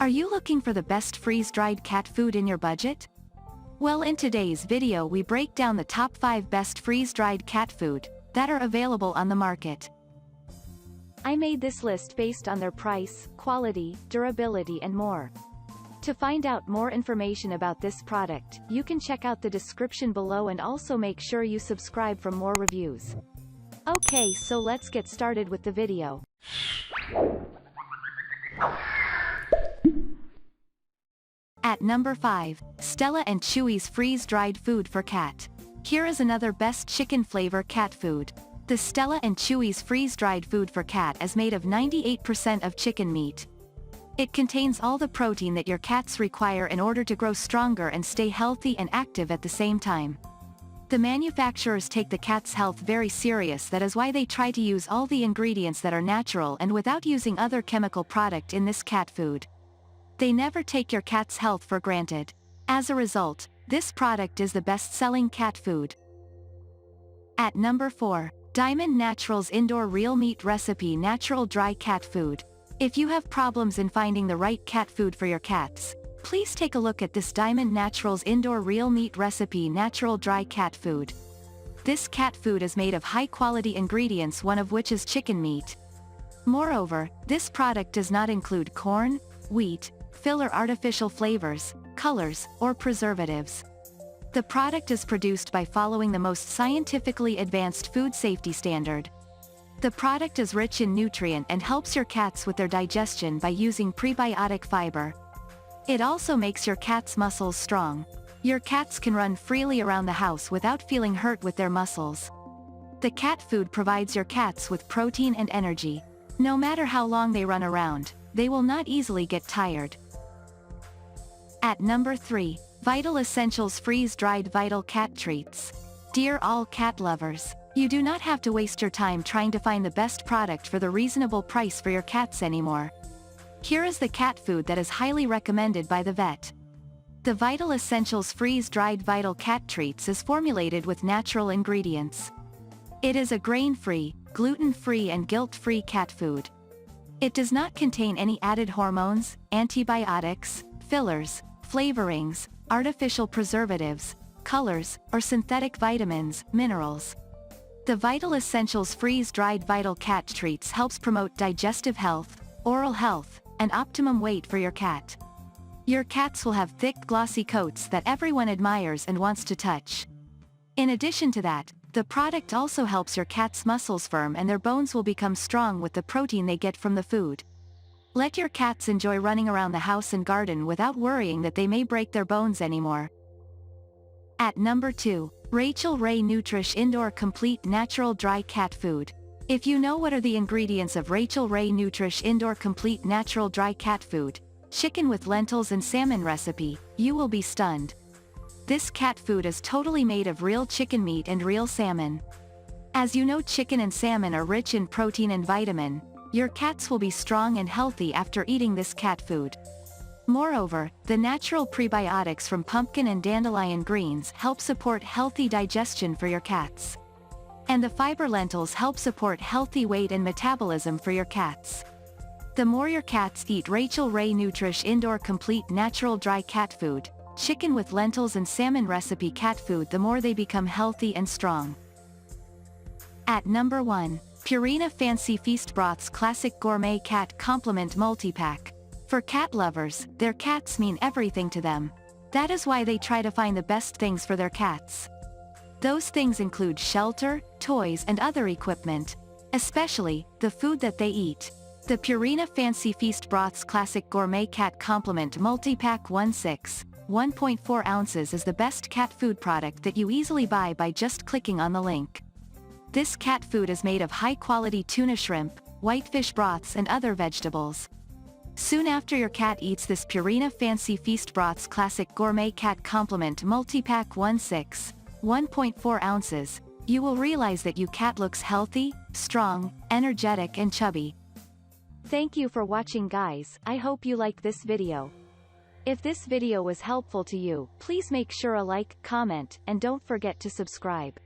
Are you looking for the best freeze-dried cat food in your budget? Well, in today's video we break down the top 5 best freeze-dried cat food that are available on the market. I made this list based on their price, quality, durability and more. To find out more information about this product, you can check out the description below and also make sure you subscribe for more reviews. Okay, so let's get started with the video. At number 5, Stella and Chewy's freeze-dried food for cat. Here is another best chicken flavor cat food. The Stella and Chewy's freeze-dried food for cat is made of 98% of chicken meat. It contains all the protein that your cats require in order to grow stronger and stay healthy and active at the same time. The manufacturers take the cat's health very serious. That is why they try to use all the ingredients that are natural and without using other chemical product in this cat food. They never take your cat's health for granted. As a result, this product is the best-selling cat food. At number 4, Diamond Naturals Indoor Real Meat Recipe Natural Dry Cat Food. If you have problems in finding the right cat food for your cats, please take a look at this Diamond Naturals Indoor Real Meat Recipe Natural Dry Cat Food. This cat food is made of high-quality ingredients, one of which is chicken meat. Moreover, this product does not include corn, wheat, filler, artificial flavors, colors, or preservatives. The product is produced by following the most scientifically advanced food safety standard. The product is rich in nutrient and helps your cats with their digestion by using prebiotic fiber. It also makes your cat's muscles strong. Your cats can run freely around the house without feeling hurt with their muscles. The cat food provides your cats with protein and energy. No matter how long they run around, they will not easily get tired. At number 3, Vital Essentials Freeze-Dried Vital Cat Treats. Dear all cat lovers, you do not have to waste your time trying to find the best product for the reasonable price for your cats anymore. Here is the cat food that is highly recommended by the vet. The Vital Essentials Freeze-Dried Vital Cat Treats is formulated with natural ingredients. It is a grain-free, gluten-free and guilt-free cat food. It does not contain any added hormones, antibiotics, fillers, flavorings, artificial preservatives, colors, or synthetic vitamins, minerals. The Vital Essentials Freeze-Dried Vital Cat Treats helps promote digestive health, oral health, and optimum weight for your cat. Your cats will have thick, glossy coats that everyone admires and wants to touch. In addition to that, the product also helps your cat's muscles firm and their bones will become strong with the protein they get from the food. Let your cats enjoy running around the house and garden without worrying that they may break their bones anymore. At number 2, Rachael Ray Nutrish Indoor Complete Natural Dry Cat Food. If you know what are the ingredients of Rachael Ray Nutrish Indoor Complete Natural Dry Cat Food, chicken with lentils and salmon recipe, you will be stunned. This cat food is totally made of real chicken meat and real salmon. As you know, chicken and salmon are rich in protein and vitamin. Your cats will be strong and healthy after eating this cat food. Moreover, the natural prebiotics from pumpkin and dandelion greens help support healthy digestion for your cats. And the fiber lentils help support healthy weight and metabolism for your cats. The more your cats eat Rachael Ray Nutrish Indoor Complete Natural Dry Cat Food, chicken with lentils and salmon recipe cat food, the more they become healthy and strong. At number 1, Purina Fancy Feast Broths Classic Gourmet Cat Complement Multipack. For cat lovers, their cats mean everything to them. That is why they try to find the best things for their cats. Those things include shelter, toys and other equipment. Especially, the food that they eat. The Purina Fancy Feast Broths Classic Gourmet Cat Complement Multipack 1.4 ounces is the best cat food product that you easily buy by just clicking on the link. This cat food is made of high-quality tuna, shrimp, whitefish broths and other vegetables. Soon after your cat eats this Purina Fancy Feast Broths Classic Gourmet Cat Complement Multipack 1.4 ounces, you will realize that your cat looks healthy, strong, energetic and chubby. Thank you for watching, guys. I hope you like this video. If this video was helpful to you, please make sure a like, comment, and don't forget to subscribe.